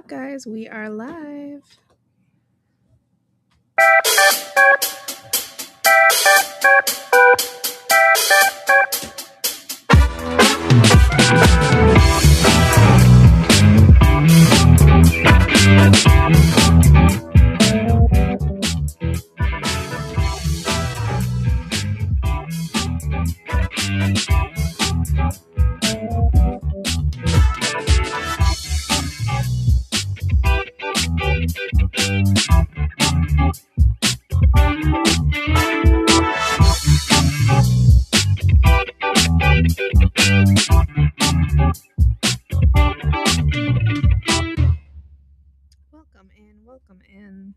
up, guys? We are live. Welcome in.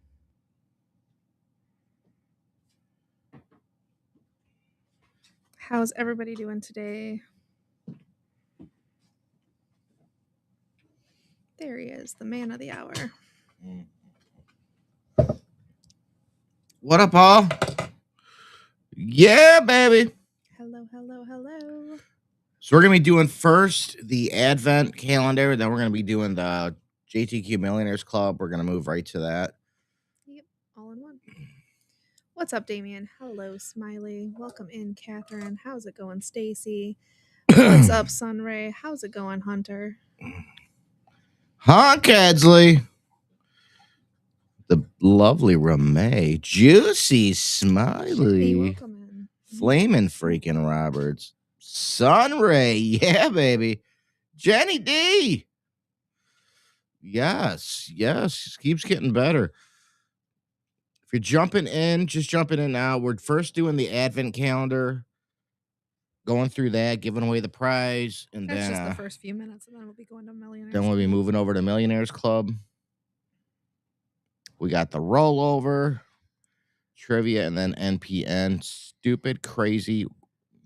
How's everybody doing today? There he is, the man of the hour. What up, Paul? Yeah, baby. Hello. So we're going to be doing first the Advent calendar. Then we're going to be doing the JTQ Millionaires Club. We're going to move right to that. Yep, all in one. What's up, Damien? Hello, Smiley. Welcome in, Catherine. How's it going, Stacy? What's up, Sunray? How's it going, Hunter? Huh, Kedsley? The lovely Ramay. Juicy Smiley. Hey, welcome in. Flamin' freaking Roberts. Sunray. Yeah, baby. Jenny D. Yes. Keeps getting better. If you're jumping in, just jumping in now. We're first doing the Advent calendar, going through that, giving away the prize, and That's then just the first few minutes, and then we'll be going to Millionaires. Then we'll be moving over to Millionaires Club. We got the rollover, trivia, and then NPN. Stupid, crazy,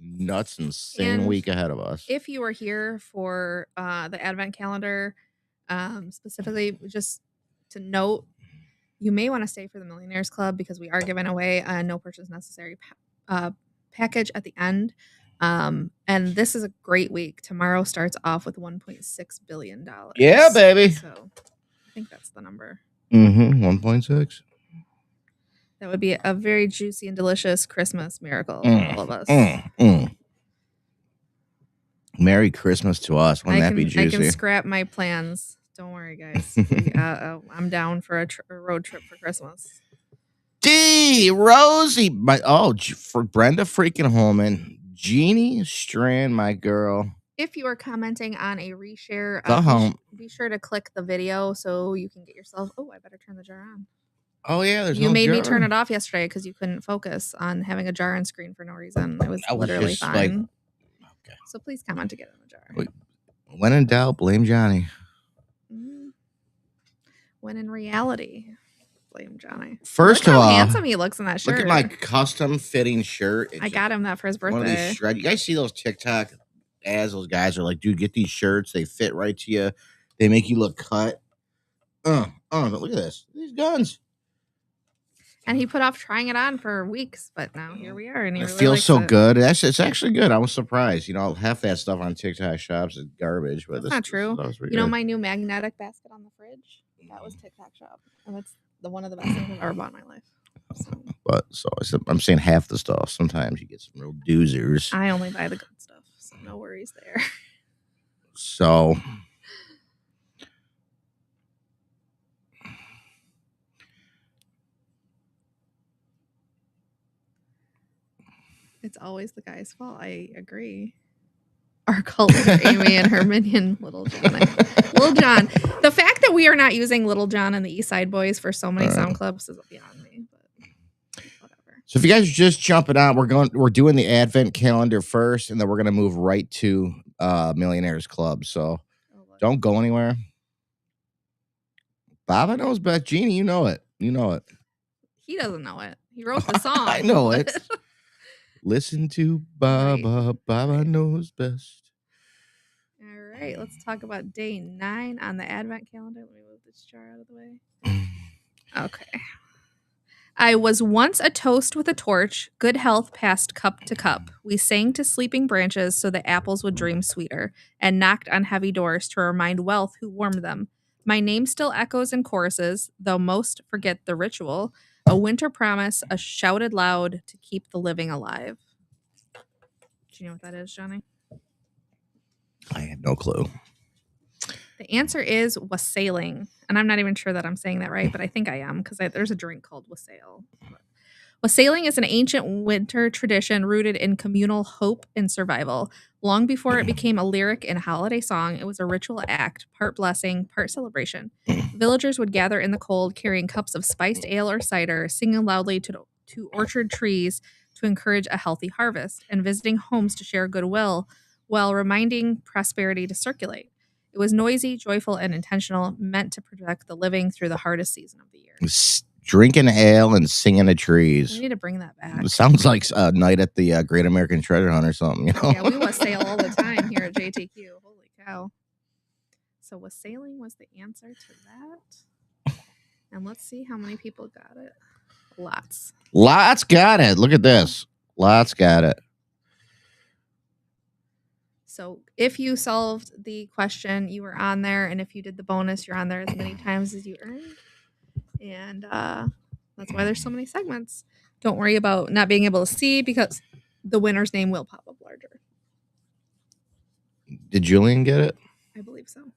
nuts, insane week ahead of us. If you are here for the Advent calendar, specifically, just to note, you may want to stay for the Millionaires Club because we are giving away a no purchase necessary package at the end. And this is a great week. Tomorrow starts off with $1.6 billion. Yeah, baby. So I think that's the number. 1.6. That would be a very juicy and delicious Christmas miracle for all of us. Merry Christmas to us. Wouldn't that be juicy? I can scrap my plans. Don't worry, guys. I'm down for a road trip for Christmas. D. Rosie. For Brenda freaking Holman. Jeannie Strand, my girl. If you are commenting on a reshare, be sure to click the video so you can get yourself. Oh, I better turn the jar on. Oh, yeah. You made me turn it off yesterday because you couldn't focus on having a jar on screen for no reason. It was literally fine. Okay. So please comment to get in the jar. Wait. When in doubt, blame Johnny. When in reality, blame Johnny. First of all, how handsome he looks in that shirt. Look at my custom fitting shirt. I got him that for his birthday. One of these shred. You guys see those TikTok ads? Those guys are like, dude, get these shirts. They fit right to you. They make you look cut. But look at this. These guns. And he put off trying it on for weeks, but now here we are. And it really feels so good. It's actually good. I was surprised. half that stuff on TikTok shops is garbage. But that's not true. My new magnetic basket on the fridge? That was TikTok shop. And it's one of the best things I've ever bought in my life. I'm saying half the stuff. Sometimes you get some real doozers. I only buy the good stuff, so no worries there. So... It's always the guy's fault. I agree. Our culture, Amy and her minion, Little John. Little John. The fact that we are not using Little John and the East Side Boys for so many sound clips is beyond me. But whatever. So if you guys are just jumping on, we're doing the Advent calendar first, and then we're gonna move right to Millionaires Club. So don't go anywhere. Baba knows best. Jeannie, you know it. He doesn't know it. He wrote the song. I know it. Listen to Baba. Right. Baba knows best. All right, let's talk about day 9 on the Advent calendar. Let me move this jar out of the way. Okay. I was once a toast with a torch. Good health passed cup to cup. We sang to sleeping branches so the apples would dream sweeter, and knocked on heavy doors to remind wealth who warmed them. My name still echoes in choruses, though most forget the ritual. A winter promise, a shouted loud to keep the living alive. Do you know what that is, Johnny? I have no clue. The answer is wassailing. And I'm not even sure that I'm saying that right, but I think I am because there's a drink called wassail. Wassailing is an ancient winter tradition rooted in communal hope and survival. Long before it became a lyric and holiday song, it was a ritual act, part blessing, part celebration. Villagers would gather in the cold, carrying cups of spiced ale or cider, singing loudly to orchard trees to encourage a healthy harvest, and visiting homes to share goodwill while reminding prosperity to circulate. It was noisy, joyful, and intentional, meant to protect the living through the hardest season of the year. Drinking ale and singing to We trees. need to bring that back. It sounds like a night at the Great American Treasure Hunt or something, you know? Yeah, we wassail all the time here at JTQ. Holy cow. So wassailing was the answer to that. And let's see how many people got it. Lots. Lots got it. Look at this. Lots got it. So if you solved the question, you were on there. And if you did the bonus, you're on there as many times as you earned. And that's why there's so many segments. Don't worry about not being able to see because the winner's name will pop up larger. Did Julian get it? I believe so.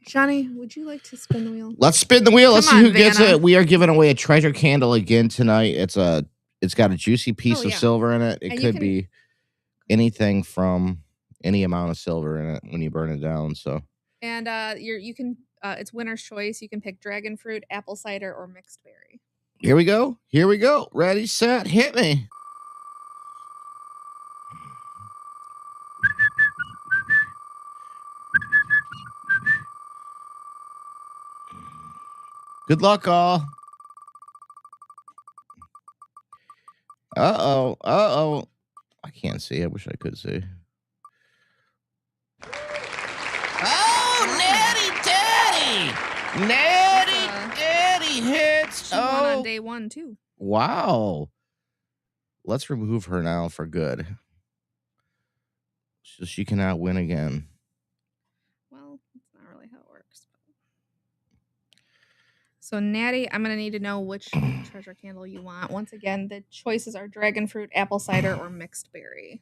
Johnny, would you like to spin the wheel? Let's spin the wheel. Let's Come see on, who gets Vanna. it. We are giving away a treasure candle again tonight. It's got a juicy piece Oh, of yeah. silver in it. It And you could can- be anything from any amount of silver in it when you burn it down. So, And you can it's winner's choice. You can pick dragon fruit, apple cider, or mixed berry. here we go. Here we go. Ready, set, hit me. Good luck, all. Uh-oh. Uh-oh. I can't see. I wish I could see. Oh, Natty Daddy! Natty Daddy hits. She won on day 1 too. Wow. Let's remove her now for good. So she cannot win again. Well, that's not really how it works. So Natty, I'm gonna need to know which treasure candle you want. Once again, the choices are dragon fruit, apple cider, or mixed berry.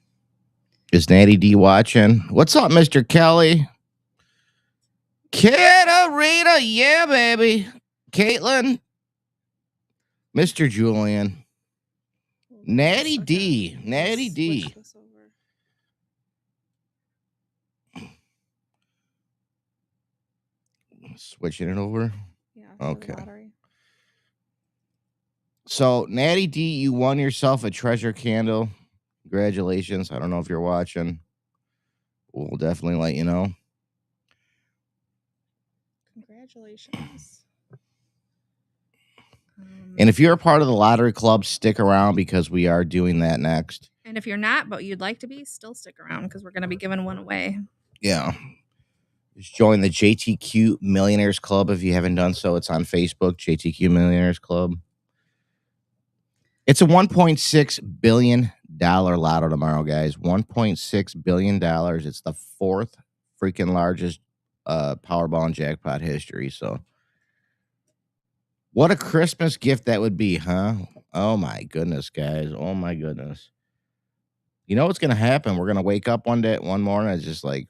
Is Natty D watching? What's up, Mr. Kelly? Katarina, yeah, baby. Caitlin. Mr. Julian. Natty D. Natty D. Switching it over? Yeah. Okay. So, Natty D, you won yourself a treasure candle. Congratulations. I don't know if you're watching. We'll definitely let you know. Congratulations. And if you're a part of the lottery club, stick around because we are doing that next. And if you're not, but you'd like to be, still stick around because we're going to be giving one away. Yeah. Just join the JTQ Millionaires Club if you haven't done so. It's on Facebook, JTQ Millionaires Club. It's a $1.6 billion lotto tomorrow, guys. $1.6 billion. It's the fourth freaking largest Powerball and jackpot history. So, what a Christmas gift that would be, huh? Oh, my goodness, guys. Oh, my goodness. You know what's going to happen? We're going to wake up one morning. It's just like,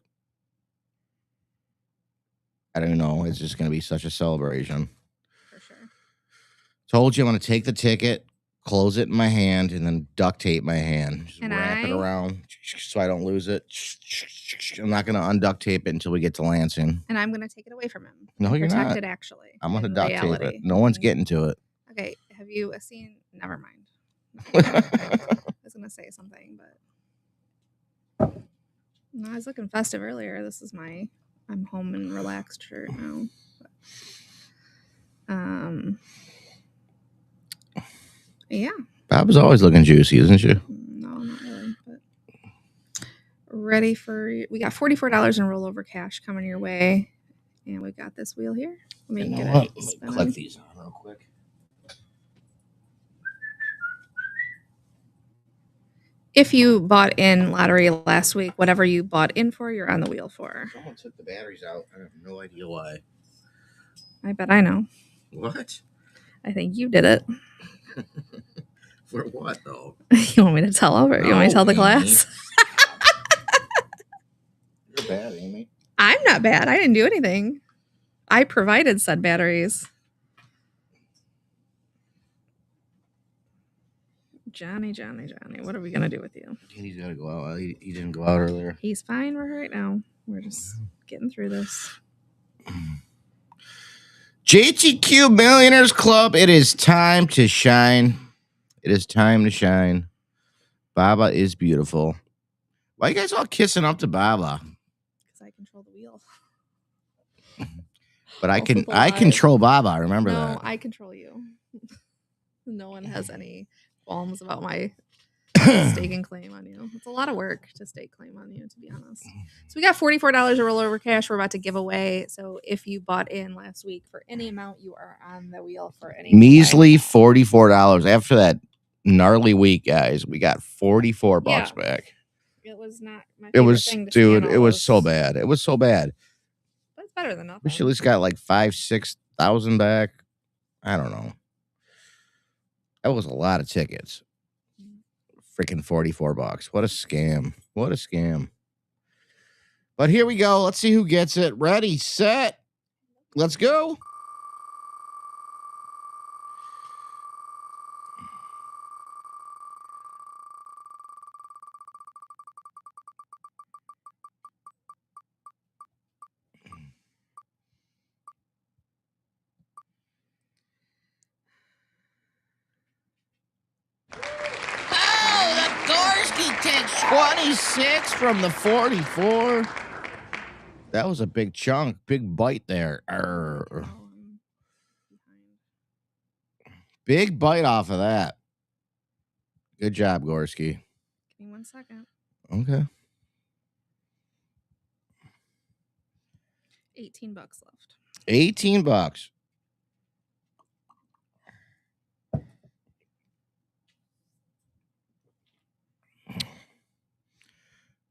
I don't know. It's just going to be such a celebration. For sure. Told you I'm going to take the ticket, close it in my hand, and then duct tape my hand. Just wrap it around so I don't lose it. I'm not going to unduct tape it until we get to Lansing. And I'm going to take it away from him. No, you're not. Protect it, actually. I'm going to duct tape it. No one's getting to it. Okay. Have you seen? Never mind. I was going to say something, but no, I was looking festive earlier. This is I'm home and relaxed shirt now. But, yeah. Bob is always looking juicy, isn't she? No, not really. But ready we got $44 in rollover cash coming your way, and we've got this wheel here. Let me click these on real quick. If you bought in lottery last week, whatever you bought in for, you're on the wheel for. Someone took the batteries out. I have no idea why. I bet I know. What? I think you did it. For what, though? You want me to tell over? You want me to tell the class? You're bad, Amy. I'm not bad. I didn't do anything. I provided said batteries. Johnny, what are we going to do with you? He's got to go out. He didn't go out earlier. He's fine right now. We're just getting through this. JTQ Millionaires Club, it is time to shine. It is time to shine. Baba is beautiful. Why are you guys all kissing up to Baba? Because I control the wheel. But I control Baba. Remember that. No, I control you. No one has any qualms about my staking claim on you. It's a lot of work to stake claim on you, to be honest. So we got $44 of rollover cash we're about to give away. So if you bought in last week for any amount, you are on the wheel for any measly $44. After that gnarly week, guys, we got $44 back. It was not my favorite thing to see. It was so bad. It was so bad. But it's better than nothing. We should at least got like 5,000-6,000 back. I don't know. That was a lot of tickets. Freaking $44. What a scam. What a scam. But here we go. Let's see who gets it. Ready, set, let's go. Takes 26 from the 44. That was a big chunk, big bite there. Big bite off of that. Good job, Gorski. Give me 1 second. Okay. $18 left. $18.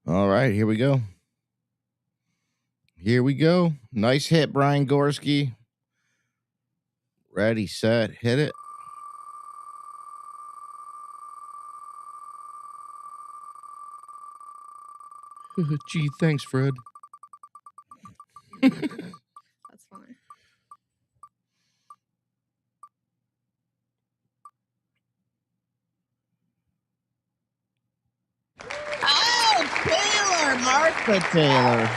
All right, here we go. Here we go. Nice hit, Brian Gorski. Ready, set, hit it. Gee, thanks, Fred. That's fine. Martha Taylor.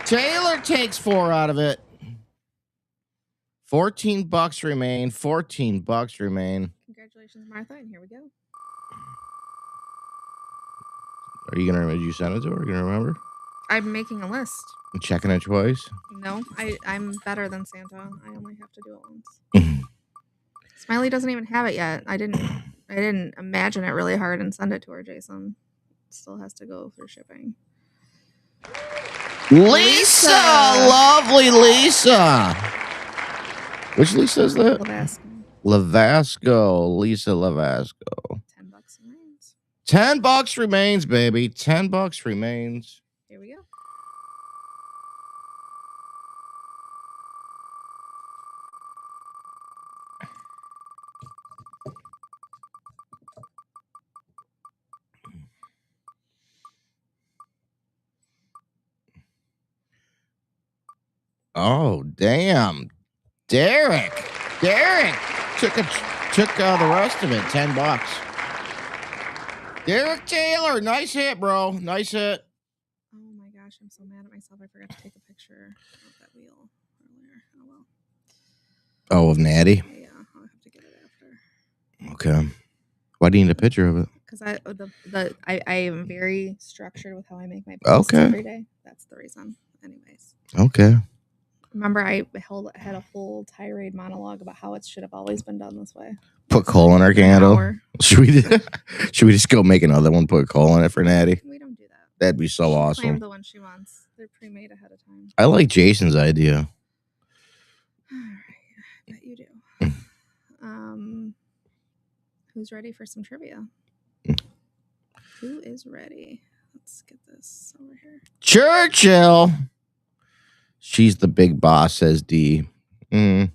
Taylor takes 4 out of it. $14 remain. $14 remain. Congratulations, Martha, and here we go. Are you gonna? Did you send it to her? Are you gonna remember? I'm making a list. And checking it twice. No, I'm better than Santa. I only have to do it once. Smiley doesn't even have it yet. I didn't imagine it really hard and send it to her, Jason. It still has to go through shipping. Lisa! Lovely Lisa! Which Lisa is that? Lavasco. Lisa Lavasco. $10 remains. $10 remains, baby. $10 remains. Here we go. Oh, damn. Derek took the rest of it. $10. Derek Taylor, nice hit, bro. Nice hit. Oh my gosh, I'm so mad at myself. I forgot to take a picture of that wheel earlier. Oh well. Oh, of Natty? Yeah, I'll have to get it after. Okay. Why do you need a picture of it? Because I am very structured with how I make my posts every day. That's the reason. Anyways. Okay. Remember, I had a whole tirade monologue about how it should have always been done this way. Put coal in our candle. Should we just go make another one? Put coal in it for Natty. We don't do that. That'd be so awesome. Claim the one she wants. They're pre-made ahead of time. I like Jason's idea. All right, I bet you do. Who's ready for some trivia? Who is ready? Let's get this over here. Churchill. She's the big boss, says D. I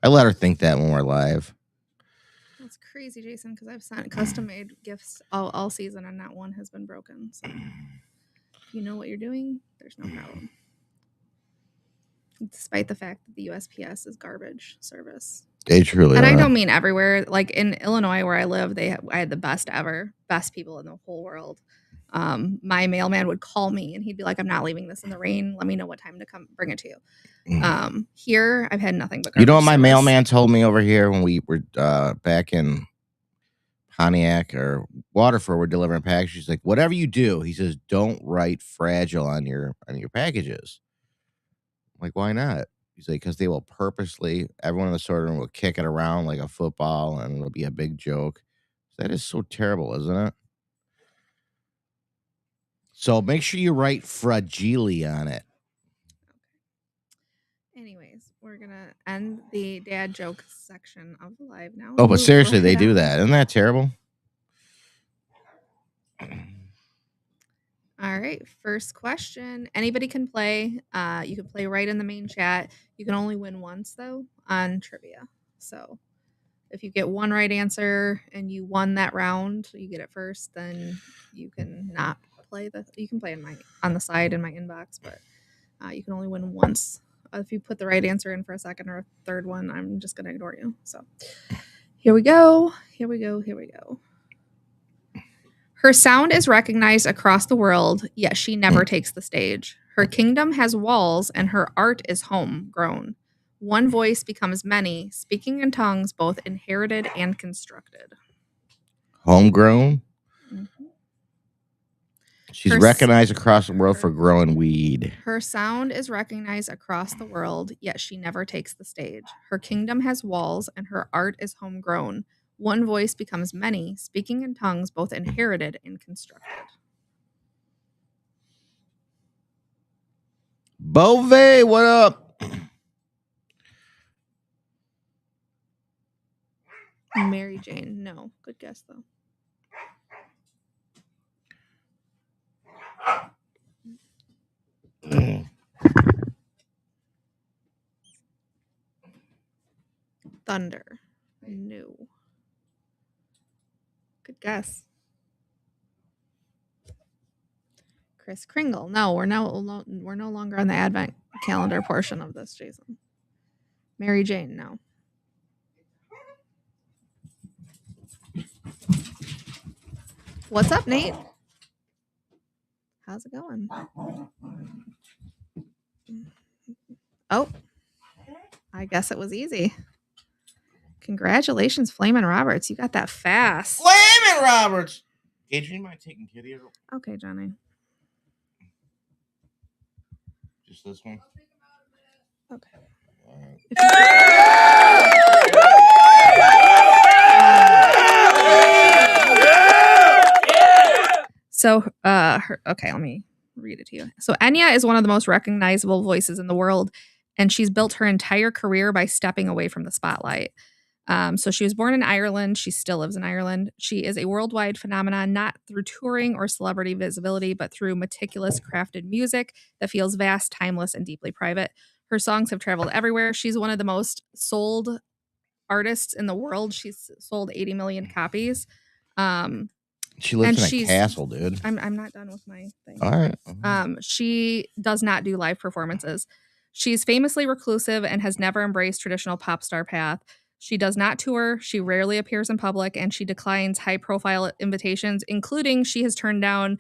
let her think that when we're live. That's crazy, Jason, because I've sent custom-made gifts all season and not one has been broken. So if you know what you're doing, there's no problem. Despite the fact that the USPS is garbage service. They truly And are. I don't mean everywhere. Like in Illinois, where I live, I had the best people in the whole world. My mailman would call me and he'd be like, "I'm not leaving this in the rain. Let me know what time to come bring it to you." Here, I've had nothing but garbage. You know what my service. mailman told me over here when we were back in Pontiac or Waterford, we're delivering packages. He's like, whatever you do, he says, don't write fragile on your packages. I'm like, why not? He's like, because they will purposely, everyone in the sorting room will kick it around like a football and it'll be a big joke. That is so terrible, isn't it? So make sure you write fragile on it. Anyways, we're gonna end the dad joke section of the live now. Oh, but seriously, they do that. Isn't that terrible? All right, first question. Anybody can play. You can play right in the main chat. You can only win once though on trivia. So if you get one right answer and you won that round, you get it first. Then you can not play You can play on the side in my inbox, but you can only win once. If you put the right answer in for a second or a third one, I'm just gonna ignore you. So here we go. Here we go. Here we go. Her sound is recognized across the world, yet she never takes the stage. Her kingdom has walls, and her art is homegrown. One voice becomes many, speaking in tongues both inherited and constructed. Homegrown? Mm-hmm. She's recognized across the world for growing weed. Her sound is recognized across the world, yet she never takes the stage. Her kingdom has walls, and her art is homegrown. One voice becomes many, speaking in tongues both inherited and constructed. Bove, what up? Mary Jane. No. Good guess, though. Thunder. No. Good guess. Kris Kringle. No, we're no longer on the advent calendar portion of this, Jason. Mary Jane. No. What's up, Nate? How's it going? Oh, I guess it was easy. Congratulations, Flamin' Roberts. You got that fast. Flamin' Roberts. Gage, you mind taking Kitty? Okay, Johnny. Just this one? Okay. So, okay, let me read it to you. So, Enya is one of the most recognizable voices in the world, and she's built her entire career by stepping away from the spotlight. So she was born in Ireland. She still lives in Ireland. She is a worldwide phenomenon, not through touring or celebrity visibility, but through meticulous crafted music that feels vast, timeless, and deeply private. Her songs have traveled everywhere. She's one of the most sold artists in the world. She's sold 80 million copies. She lives in a castle, dude. I'm not done with my thing. All right. She does not do live performances. She's famously reclusive and has never embraced traditional pop star path. She does not tour, she rarely appears in public, and she declines high-profile invitations, including she has turned down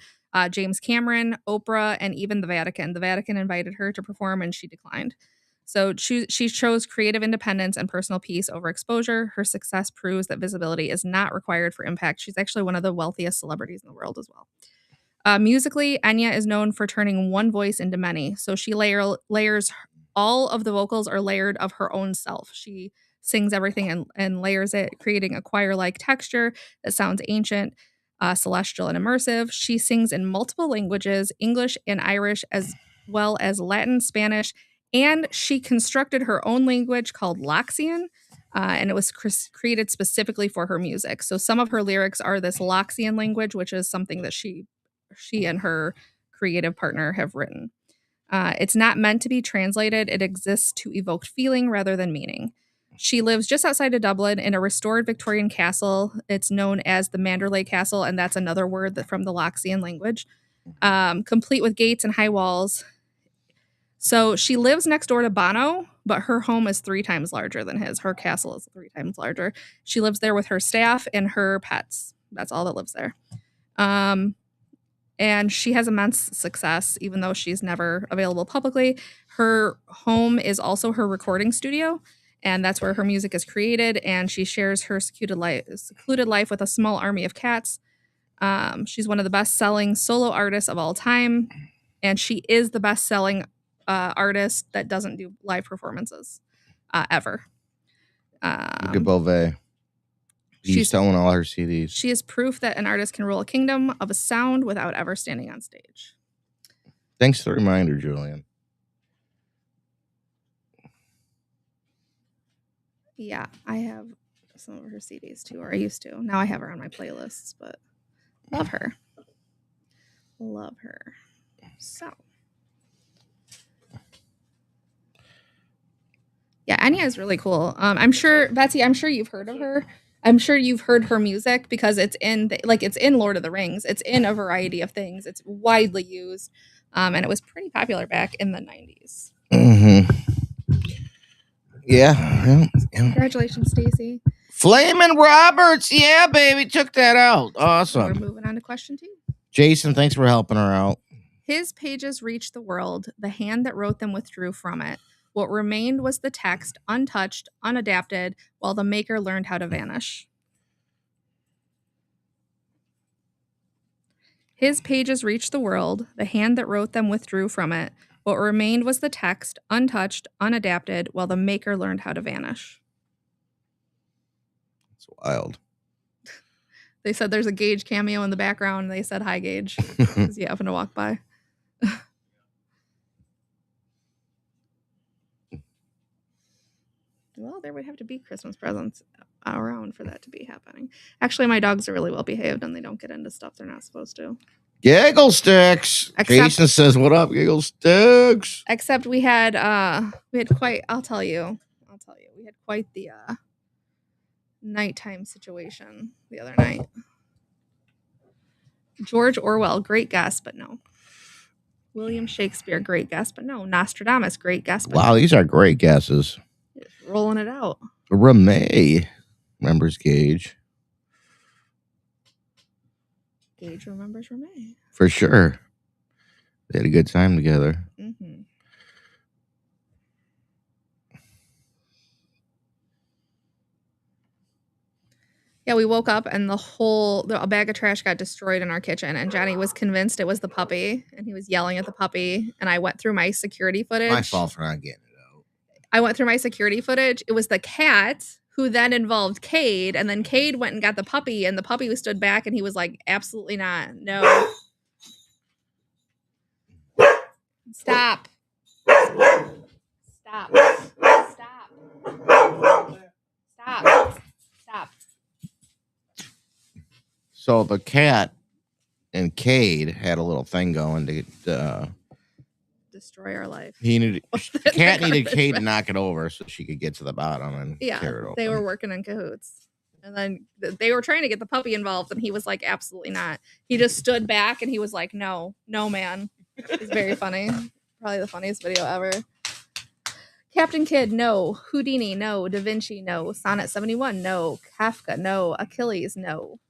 James Cameron, Oprah, and even the Vatican. The Vatican invited her to perform, and she declined. So she chose creative independence and personal peace over exposure. Her success proves that visibility is not required for impact. She's actually one of the wealthiest celebrities in the world as well. Musically, Enya is known for turning one voice into many. So she layers all of the vocals are layered of her own self. She sings everything and layers it, creating a choir-like texture that sounds ancient, celestial, and immersive. She sings in multiple languages, English and Irish, as well as Latin, Spanish, and she constructed her own language called Loxian, and it was created specifically for her music. So some of her lyrics are this Loxian language, which is something that she and her creative partner have written. It's not meant to be translated, it exists to evoke feeling rather than meaning. She lives just outside of Dublin in a restored Victorian castle. It's known as the Manderley Castle, and that's another word from the Loxian language, complete with gates and high walls. So she lives next door to Bono, but her home is 3 times larger than his. Her castle is 3 times larger. She lives there with her staff and her pets. That's all that lives there. And she has immense success, even though she's never available publicly. Her home is also her recording studio, and that's where her music is created. And she shares her secluded life with a small army of cats. She's one of the best-selling solo artists of all time, and she is the best-selling artist that doesn't do live performances ever. Look at Beauvais. She's selling all her CDs. She is proof that an artist can rule a kingdom of a sound without ever standing on stage. Thanks for the reminder, Julian. Yeah, I have some of her CDs too, or I used to. Now I have her on my playlists, but love her. Love her. So. Yeah, Enya is really cool. I'm sure, Betsy, I'm sure you've heard of her. I'm sure you've heard her music because it's in it's in Lord of the Rings. It's in a variety of things. It's widely used, and it was pretty popular back in the 90s. Mm-hmm. Yeah. Congratulations, Stacy. Flamin' Roberts, yeah, baby, took that out. Awesome. We're moving on to question 2. Jason, thanks for helping her out. His pages reached the world. The hand that wrote them withdrew from it. What remained was the text, untouched, unadapted, while the maker learned how to vanish. His pages reached the world. The hand that wrote them withdrew from it. What remained was the text, untouched, unadapted, while the maker learned how to vanish. It's wild. They said there's a Gage cameo in the background. They said, hi, Gage, because you happen to walk by. Well, there would have to be Christmas presents around for that to be happening. Actually, my dogs are really well behaved and they don't get into stuff they're not supposed to. Giggle Sticks. Jason says, what up, Giggle Sticks? Except we had quite, I'll tell you, we had quite the nighttime situation the other night. George Orwell, great guess, but no. William Shakespeare, great guess, but no. Nostradamus, great guess, but wow, no. These are great guesses. Just rolling it out. Ramey remembers Gage. Gage remembers Ramey. For sure. They had a good time together. Mm-hmm. Yeah, we woke up and a bag of trash got destroyed in our kitchen, and Johnny was convinced it was the puppy, and he was yelling at the puppy, and I went through my security footage. My fault for not getting it out. I went through my security footage. It was the cat who then involved Cade, and then Cade went and got the puppy, and the puppy stood back, and he was like, absolutely not. No. Stop. Stop. Stop. Stop. Stop. So the cat and Cade had a little thing going to destroy our life. Cat needed Cade to knock it over so she could get to the bottom and tear it open. They were working in cahoots. And then they were trying to get the puppy involved, and he was like, absolutely not. He just stood back and he was like, no, man. It's very funny. Probably the funniest video ever. Captain Kidd, no. Houdini, no. Da Vinci, no. Sonnet 71, no. Kafka, no. Achilles, no.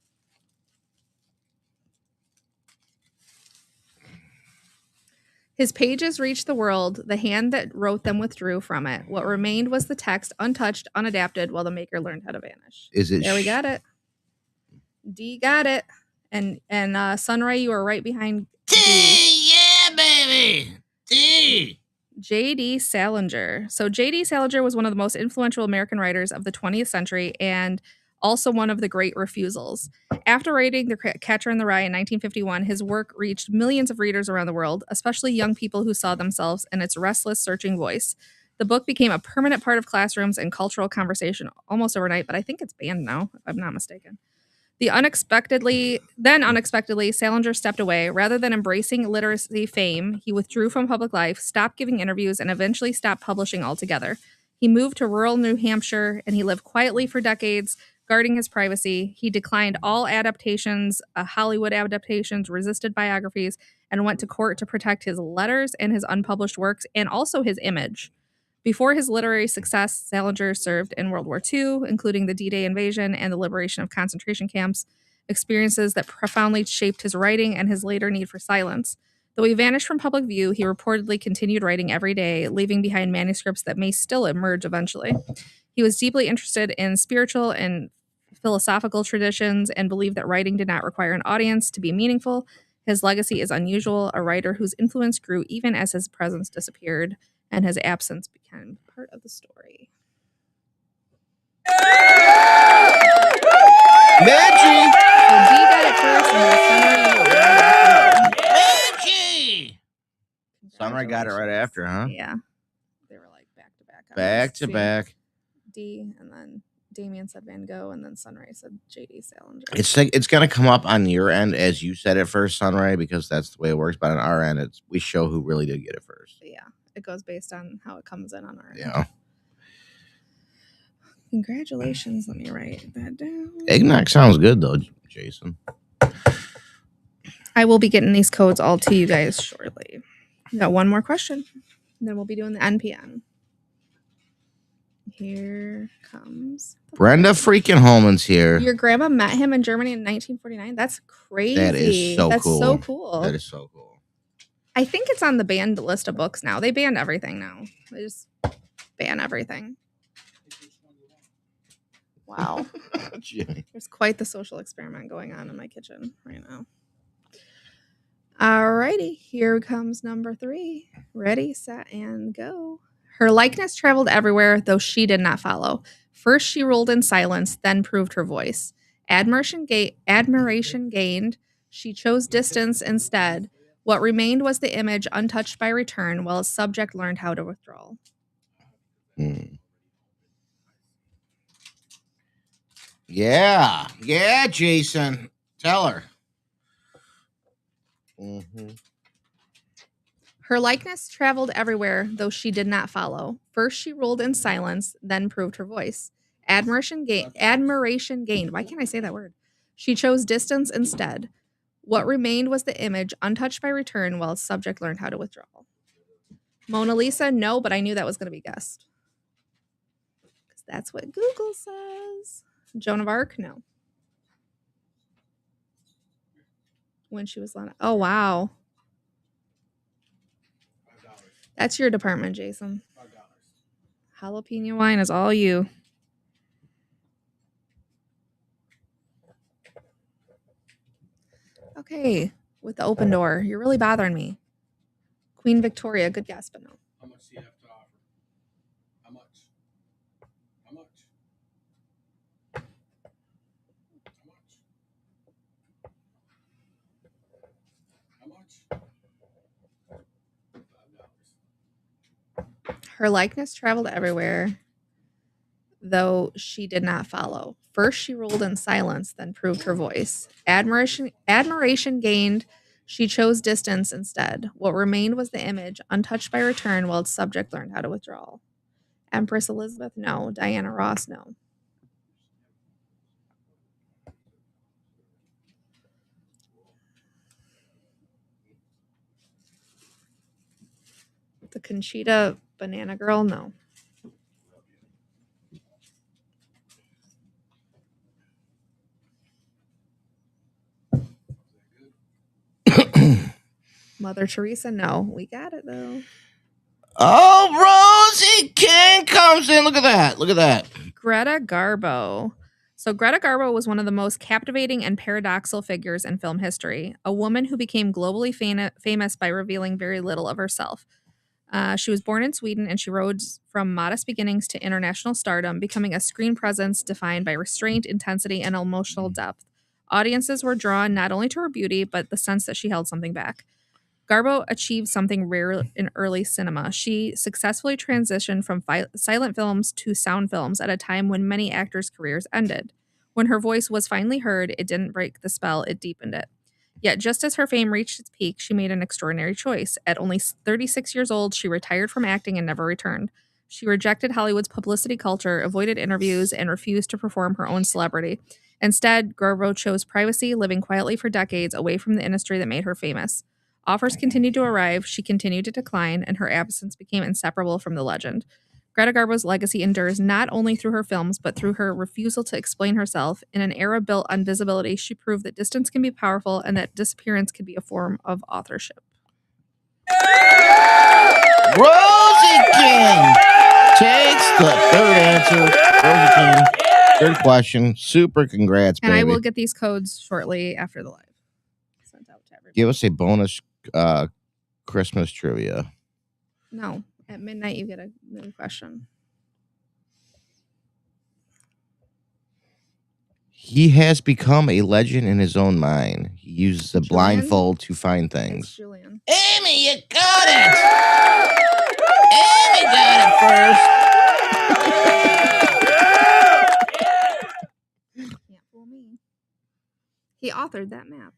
His pages reached the world. The hand that wrote them withdrew from it. What remained was the text, untouched, unadapted, while the maker learned how to vanish. There we got it. D got it. And Sunray, you are right behind D. Yeah, baby. D. J.D. Salinger. So J.D. Salinger was one of the most influential American writers of the 20th century and also one of the great refusals. After writing The Catcher in the Rye in 1951, his work reached millions of readers around the world, especially young people who saw themselves in its restless, searching voice. The book became a permanent part of classrooms and cultural conversation almost overnight, but I think it's banned now, if I'm not mistaken. Unexpectedly, Salinger stepped away. Rather than embracing literacy fame, he withdrew from public life, stopped giving interviews, and eventually stopped publishing altogether. He moved to rural New Hampshire and he lived quietly for decades, guarding his privacy. He declined all adaptations, Hollywood adaptations, resisted biographies, and went to court to protect his letters and his unpublished works and also his image. Before his literary success, Salinger served in World War II, including the D-Day invasion and the liberation of concentration camps, experiences that profoundly shaped his writing and his later need for silence. Though he vanished from public view, he reportedly continued writing every day, leaving behind manuscripts that may still emerge eventually. He was deeply interested in spiritual and philosophical traditions and believed that writing did not require an audience to be meaningful. His legacy is unusual, a writer whose influence grew even as his presence disappeared and his absence became part of the story. Maggie! So D got it first, and then Maggie! Sunray got it right after, huh? Yeah. They were like back to back. Back to back. D, and then Damien said Van Gogh, and then Sunray said J.D. Salinger. It's gonna come up on your end as you said it first, Sunray, because that's the way it works. But on our end, we show who really did get it first. Yeah, it goes based on how it comes in on our end. Yeah. Congratulations. Let me write that down. Eggnog sounds good though, Jason. I will be getting these codes all to you guys shortly. We got one more question, and then we'll be doing the NPN. Here comes Brenda freaking Holman's here. Your grandma met him in Germany in 1949. That's crazy. That is so That's cool. so cool. That is so cool. I think it's on the banned list of books now. They banned everything now. They just ban everything. Wow. There's quite the social experiment going on in my kitchen right now. Alrighty, here comes number 3. Ready, set, and go. Her likeness traveled everywhere, though she did not follow. First, she ruled in silence, then proved her voice. Admiration gained. She chose distance instead. What remained was the image untouched by return, while its subject learned how to withdraw. Yeah. Yeah, Jason. Tell her. Mm-hmm. Her likeness traveled everywhere, though she did not follow. First, she ruled in silence, then proved her voice. Admiration gained. Why can't I say that word? She chose distance instead. What remained was the image, untouched by return, while its subject learned how to withdraw. Mona Lisa, no, but I knew that was going to be guessed. Because that's what Google says. Joan of Arc, no. When she was Lana. Oh, wow. That's your department, Jason. Jalapeno wine is all you. Okay, with the open door. You're really bothering me. Queen Victoria, good guess, but no. How much do you have to offer? How much? How much? How much? $5. Her likeness traveled everywhere, though she did not follow. First, she ruled in silence, then proved her voice. Admiration gained. She chose distance instead. What remained was the image, untouched by return, while its subject learned how to withdraw. Empress Elizabeth, no. Diana Ross, no. The Conchita Banana Girl, no. Mother Teresa, no. We got it though. Oh, Rosie King comes in. Look at that. Look at that. Greta Garbo. So Greta Garbo was one of the most captivating and paradoxical figures in film history, a woman who became globally famous by revealing very little of herself. She was born in Sweden and she rose from modest beginnings to international stardom, becoming a screen presence defined by restraint, intensity, and emotional depth. Audiences were drawn not only to her beauty, but the sense that she held something back. Garbo achieved something rare in early cinema. She successfully transitioned from silent films to sound films at a time when many actors' careers ended. When her voice was finally heard, it didn't break the spell, it deepened it. Yet, just as her fame reached its peak, she made an extraordinary choice. At only 36 years old, she retired from acting and never returned. She rejected Hollywood's publicity culture, avoided interviews, and refused to perform her own celebrity. Instead, Garbo chose privacy, living quietly for decades away from the industry that made her famous. Offers continued to arrive, she continued to decline, and her absence became inseparable from the legend. Greta Garbo's legacy endures not only through her films, but through her refusal to explain herself. In an era built on visibility, she proved that distance can be powerful and that disappearance can be a form of authorship. Rosie King takes the third answer. Rosie King, third question. Super congrats, And baby. I will get these codes shortly after the live. Sent out to everybody. Give us a bonus Christmas trivia. No, at midnight you get a new question. He has become a legend in his own mind. He uses a Julian? blindfold to find It's things. Julian. Amy, you got it! Amy got it first. Can't fool me. He authored that map.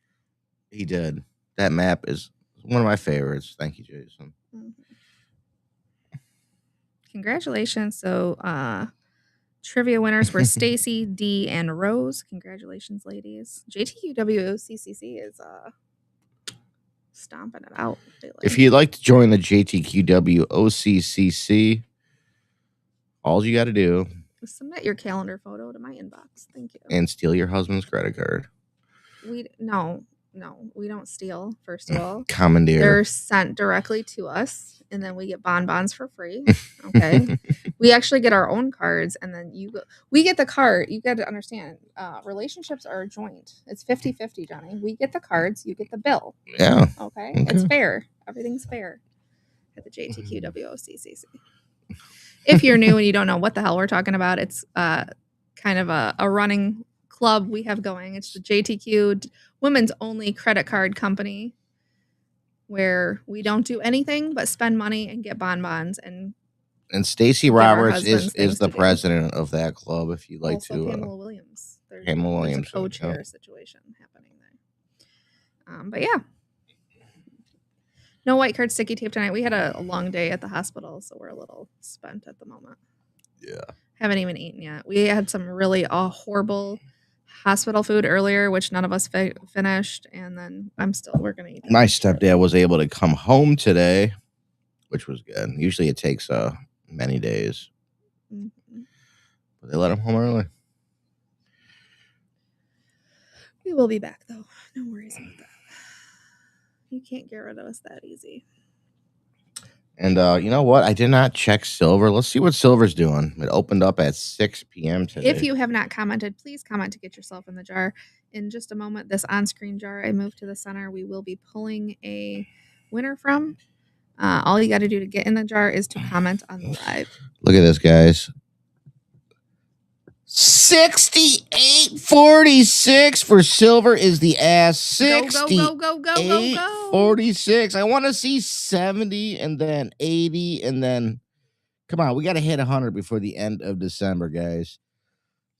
He did. That map is one of my favorites. Thank you, Jason. Mm-hmm. Congratulations. So, trivia winners were Stacy, D, and Rose. Congratulations, ladies. JTQWOCCC is stomping it out lately. If you'd like to join the JTQW OCCC, all you got to do Submit your calendar photo to my inbox. Thank you. and steal your husband's credit card. No, we don't steal. First of all, Commandeer. they're sent directly to us, and then we get bonbons for free. Okay, we actually get our own cards, and then we get the card. You got to understand, relationships are joint. It's 50-50, Johnny. We get the cards, you get the bill. Yeah. Okay, it's fair. Everything's fair at the JTQWOCCC. If you're new and you don't know what the hell we're talking about, it's kind of a running club we have going. It's the JTQ Women's Only Credit Card Company, where we don't do anything but spend money and get bonbons. And Stacey give our Roberts husbands is things the to do. president of that club. If you'd like Also to, Pamela Williams. There's Williams, a co-chair yeah. situation happening there. But yeah. No white card sticky tape tonight. We had a long day at the hospital, so we're a little spent at the moment. Yeah. Haven't even eaten yet. We had some really horrible hospital food earlier, which none of us finished, and then we're gonna eat. My stepdad was able to come home today, which was good. Usually it takes many days, but they let him home early. We will be back though. No worries about that. You can't get rid of us that easy. And you know what? I did not check Silver. Let's see what Silver's doing. It opened up at 6 p.m. today. If you have not commented, please comment to get yourself in the jar. In just a moment, this on-screen jar I moved to the center, we will be pulling a winner from. All you got to do to get in the jar is to comment on the live. Look at this, guys. 68.46 for Silver is the ass. Go, go, go, go, go, go, go. 46. I want to see 70 and then 80 and then come on, we got to hit 100 before the end of December, guys.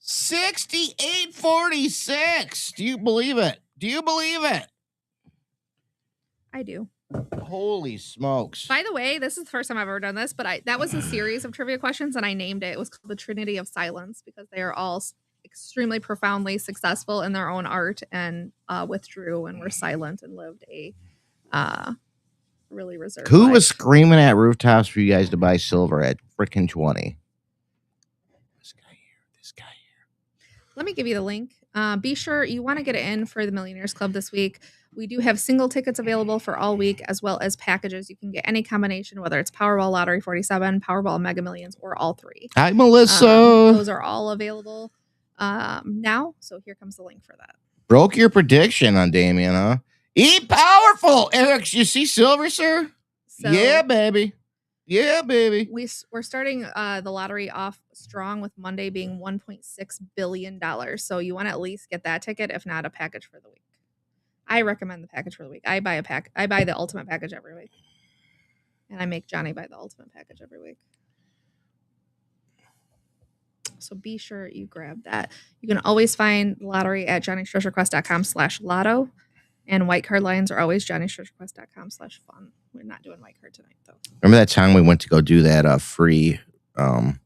68.46. Do you believe it? Do you believe it? I do. Holy smokes. By the way, this is the first time I've ever done this, but that was a series of trivia questions, and I named it. It was called the Trinity of Silence because they are all extremely profoundly successful in their own art and withdrew and were silent and lived a really reserved Who life. was screaming at rooftops for you guys to buy Silver at frickin' 20? This guy here. Let me give you the link. Be sure you want to get it in for the Millionaires Club this week. We do have single tickets available for all week, as well as packages. You can get any combination, whether it's Powerball Lottery 47, Powerball Mega Millions, or all three. Hi, Melissa. Those are all available now. So here comes the link for that. Broke your prediction on Damien, huh? Eat powerful. Eric, you see Silver, sir? So yeah, baby. Yeah, baby. We're starting the lottery off strong with Monday being $1.6 billion. So you want to at least get that ticket, if not a package for the week. I recommend the package for the week. I buy the ultimate package every week. And I make Johnny buy the ultimate package every week. So be sure you grab that. You can always find the lottery at johnnystreasurequest.com/lotto. And white card lines are always johnnystreasurequest.com/fun. We're not doing white card tonight, though. Remember that time we went to go do that free coin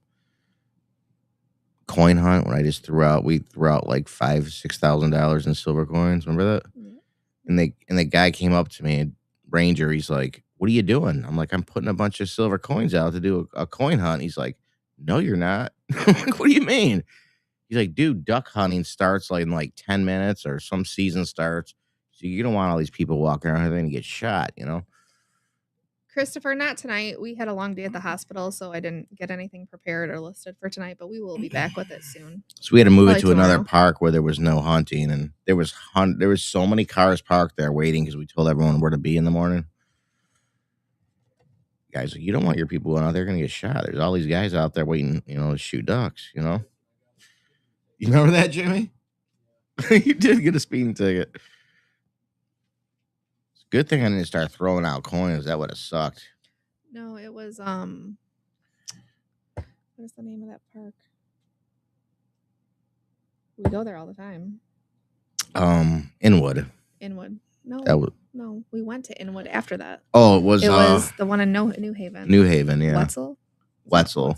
hunt when we threw out like $5,000-6,000 in silver coins. Remember that? Yeah. And the guy came up to me, Ranger. He's like, "What are you doing?" I'm like, "I'm putting a bunch of silver coins out to do a coin hunt." He's like, "No, you're not." I'm like, "What do you mean?" He's like, "Dude, duck hunting starts like in like 10 minutes or some season starts. So you don't want all these people walking around here and get shot, you know?" Christopher, not tonight. We had a long day at the hospital, so I didn't get anything prepared or listed for tonight, but we will be back with it soon. So we had to move Probably it to another tomorrow. park where there was no hunting, and there was so many cars parked there waiting because we told everyone where to be in the morning. Guys, you don't want your people going out there going to get shot. There's all these guys out there waiting, to shoot ducks, You remember that, Jimmy? You did get a speeding ticket. It's a good thing I didn't start throwing out coins. That would have sucked. No, it was what is the name of that park? We go there all the time. Inwood. Inwood. No. That was No, we went to Inwood after that. Oh, it was the one in New Haven. New Haven, yeah. Wetzel. Wetzel.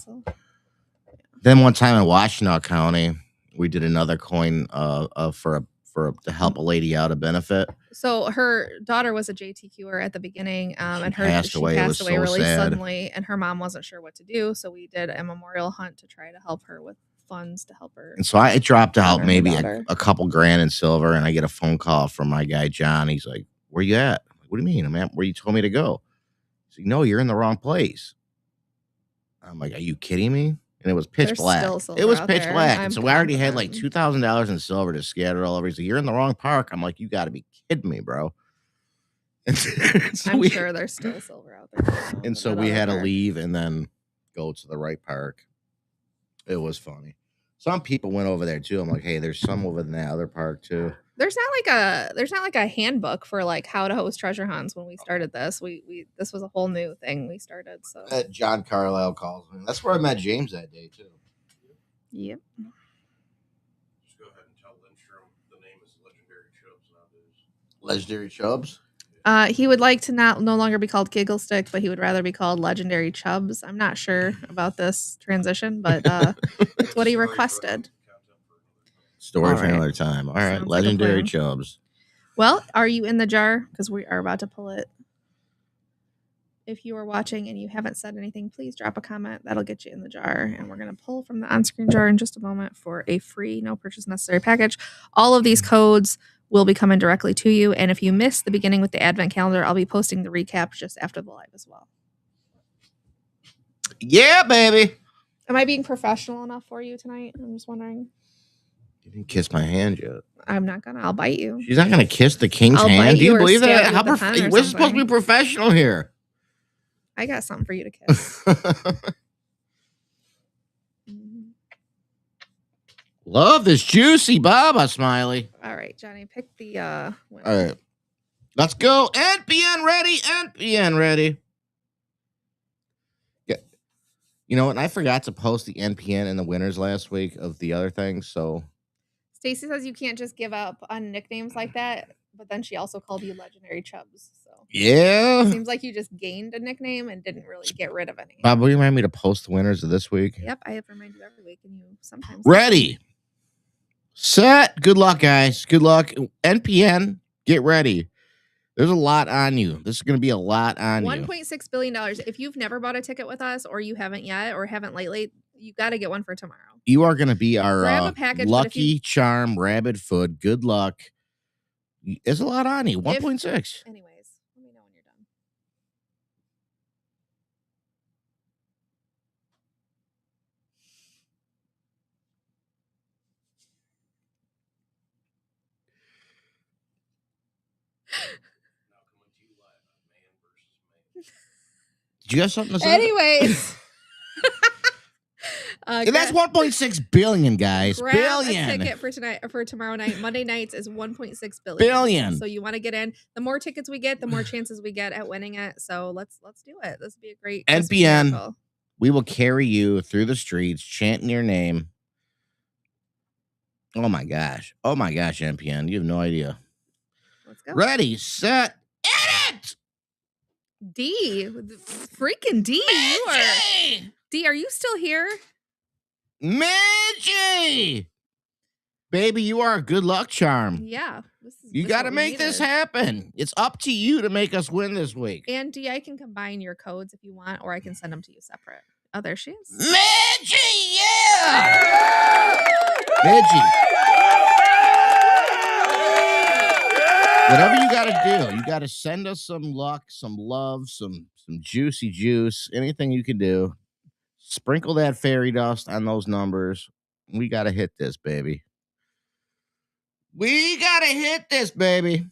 Then one time in Washtenaw County, we did another coin to help a lady out, a benefit. So her daughter was a JTQer at the beginning, and she passed away So really sad. suddenly, and her mom wasn't sure what to do. So we did a memorial hunt to try to help her with funds to help her. And so I dropped out honor her maybe daughter. a couple grand in silver, and I get a phone call from my guy John. He's like, "Where you at?" I'm like, "What do you mean? I'm at where you told me to go." He's like, "No, you're in the wrong place." I'm like, "Are you kidding me?" And it was pitch There's black. still silver It was out pitch there. black. I'm And so we already had confident. like $2,000 in silver just scattered all over. He's like, "You're in the wrong park." I'm like, "You got to be kidding me, bro." And so I'm sure there's still silver out there. And so we had to leave and then go to the right park. It was funny. Some people went over there too. I'm like, "Hey, there's some over in that other park too." There's not like a handbook for like how to host treasure hunts. When we started this, we this was a whole new thing we started. So John Carlisle calls me. That's where I met James that day too. yep. Just go ahead and tell Lindstrom the name is Legendary Chubbs nowadays. Legendary Chubbs? He would like to no longer be called Giggle Stick, but he would rather be called Legendary Chubbs. I'm not sure about this transition, but it's what he requested. Story for another time. All right, Sounds Legendary like a plan. Chubbs. Well, are you in the jar? Because we are about to pull it. If you are watching and you haven't said anything, please drop a comment. That'll get you in the jar. And we're going to pull from the on-screen jar in just a moment for a free, no purchase necessary package. All of these codes will be coming directly to you. And if you missed the beginning with the advent calendar, I'll be posting the recap just after the live as well. Yeah, baby. Am I being professional enough for you tonight? I'm just wondering. You didn't kiss my hand yet. I'm not going to. I'll bite you. She's not going to kiss the king's I'll hand. bite Do you you or believe that? stab you with a pen or We're supposed to something. be professional here. I got something for you to kiss. Love this juicy baba, Smiley. All right, Johnny, pick the winner. All right. Let's go. NPN ready. NPN ready. Yeah. You know what? I forgot to post the NPN and the winners last week of the other things. So Stacy says you can't just give up on nicknames like that, but then she also called you Legendary Chubbs. So yeah. seems like you just gained a nickname and didn't really get rid of any. Bob, will you remind me to post the winners of this week? Yep, I have reminded you every week, and you sometimes ready. Set. Good luck, guys. Good luck. NPN, get ready. There's a lot on you. This is going to be a lot on you. $1.6 billion. If you've never bought a ticket with us, or you haven't yet, or haven't lately, you got to get one for tomorrow. You are going to be our Grab a package, lucky charm rabbit foot. Good luck. There's a lot on you. 1.6. Anyways, let me know when you're done. Did you have something to say? Anyways. That's 1.6 billion, guys. Grab Billion. a ticket for tonight or for tomorrow night. Monday nights is 1.6 billion. Billion. So you want to get in. The more tickets we get, the more chances we get at winning it. So let's do it. This would be a great NPN. We will carry you through the streets, chanting your name. Oh my gosh, NPN, you have no idea. Let's go. Ready, set, edit. D, freaking D, you are. D, are you still here? Midgie! Baby, you are a good luck charm. Yeah. You got to make this happen. It's up to you to make us win this week. And D, I can combine your codes if you want, or I can send them to you separate. Oh, there she is. Midgie, yeah! Midgie. Whatever you got to do, you got to send us some luck, some love, some juicy juice, anything you can do. Sprinkle that fairy dust on those numbers. We got to hit this, baby. We got to hit this, baby.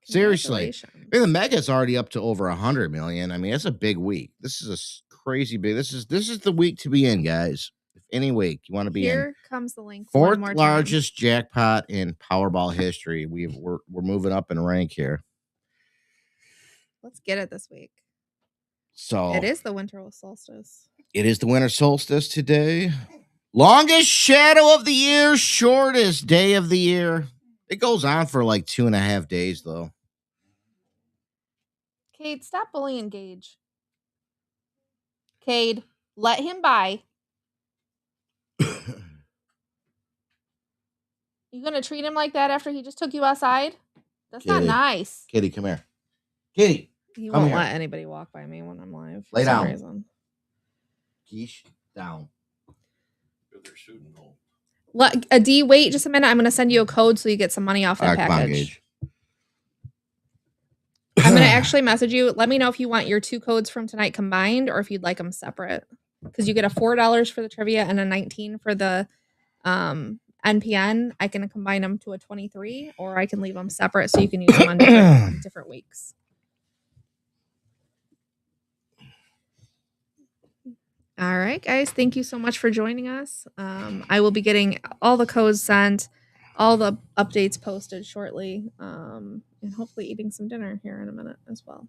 Seriously. I mean, the mega's already up to over 100 million. I mean, it's a big week. This is a crazy big. This is the week to be in, guys. If any week you want to be in. Here comes the link. Fourth largest jackpot in Powerball history. We're moving up in rank here. Let's get it this week. So it is the winter solstice. It is the winter solstice today. Longest shadow of the year, shortest day of the year. It goes on for like 2.5 days, though. Cade, stop bullying Gage. Cade, let him by. You gonna treat him like that after he just took you outside? That's not nice. Kitty, come here. Kitty. He won't let anybody walk by me when I'm live. Lay down. Geesh, down. D, wait just a minute. I'm gonna send you a code so you get some money off that package. I'm gonna actually message you. Let me know if you want your 2 codes from tonight combined or if you'd like them separate. Because you get a $4 for the trivia and a $19 for the NPN. I can combine them to a 23, or I can leave them separate so you can use them on different weeks. All right, guys. Thank you so much for joining us. I will be getting all the codes sent, all the updates posted shortly, and hopefully eating some dinner here in a minute as well.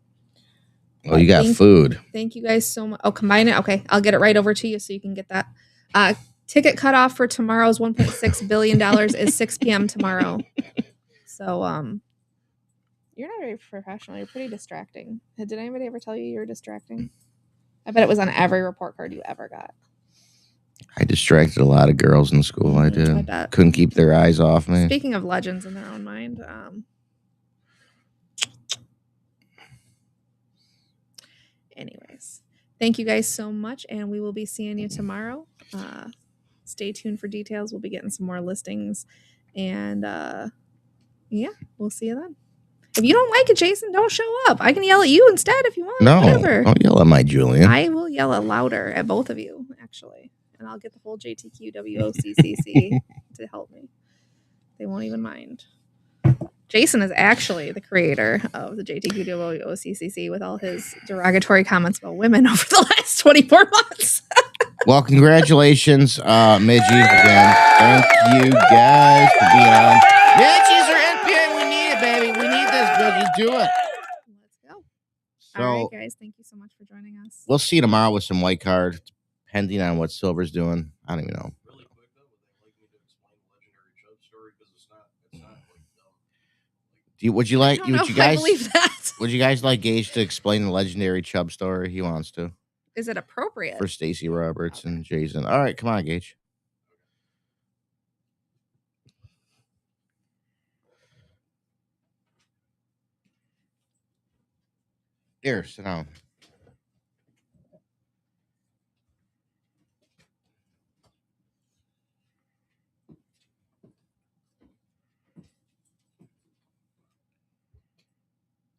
Oh, you got food. Thank you guys so much. Oh, combine it. Okay, I'll get it right over to you so you can get that. Ticket cutoff for tomorrow's $1.6 billion is 6 p.m. tomorrow. So, you're not very professional. You're pretty distracting. Did anybody ever tell you you're distracting? I bet it was on every report card you ever got. I distracted a lot of girls in school. I did. I bet. Couldn't keep their eyes off me. Speaking of legends in their own mind. Anyways, thank you guys so much, and we will be seeing you tomorrow. Stay tuned for details. We'll be getting some more listings, and yeah, we'll see you then. If you don't like it, Jason, don't show up. I can yell at you instead if you want. No, whatever. Don't yell at my Julian. I will yell louder at both of you, actually, and I'll get the whole JTQWOCCC to help me. They won't even mind. Jason is actually the creator of the JTQWOCCC with all his derogatory comments about women over the last 24 months. Well, congratulations, Midgie, again. Thank you guys for being on. Midgie's are NPN. We need it, baby. We need this, Midgie. Do it. Let's go. So, all right, guys. Thank you so much for joining us. We'll see you tomorrow with some white card, depending on what Silver's doing. I don't even know. Really quick, though, would they like me to explain the legendary Chubb story? Because it's not like dumb. Would you like? Would you guys? I believe that. Would you guys like Gage to explain the legendary Chubb story? He wants to. Is it appropriate for Stacey Roberts and Jason? All right, come on, Gage. Here, sit down.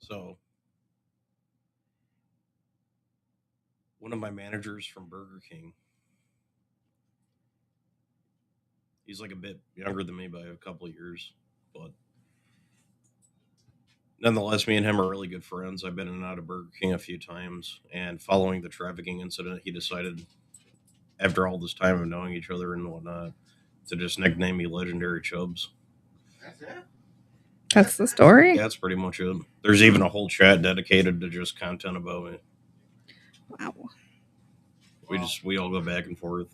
So, one of my managers from Burger King, he's like a bit younger than me by a couple of years, but nonetheless, me and him are really good friends. I've been in and out of Burger King a few times, and following the trafficking incident, he decided, after all this time of knowing each other and whatnot, to just nickname me Legendary Chubbs. That's it? That's the story? Yeah, that's pretty much it. There's even a whole chat dedicated to just content about me. Wow. We all go back and forth.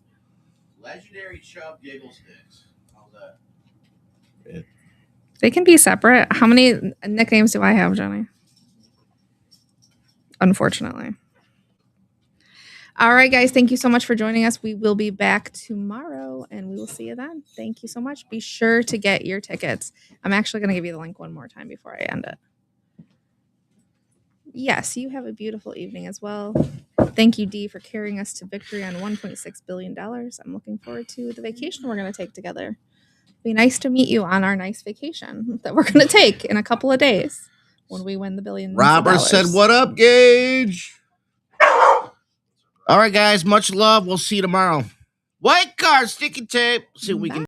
Legendary Chubb Giggle Sticks. How's that? They can be separate. How many nicknames do I have, Johnny? Unfortunately. All right, guys. Thank you so much for joining us. We will be back tomorrow and we will see you then. Thank you so much. Be sure to get your tickets. I'm actually going to give you the link one more time before I end it. Yes, you have a beautiful evening as well. Thank you, Dee, for carrying us to victory on $1.6 billion. I'm looking forward to the vacation we're going to take together. Be nice to meet you on our nice vacation that we're going to take in a couple of days when we win the billions of Robert dollars. said, "What up, Gage?" All right, guys. Much love. We'll see you tomorrow. White card, sticky tape. See what we can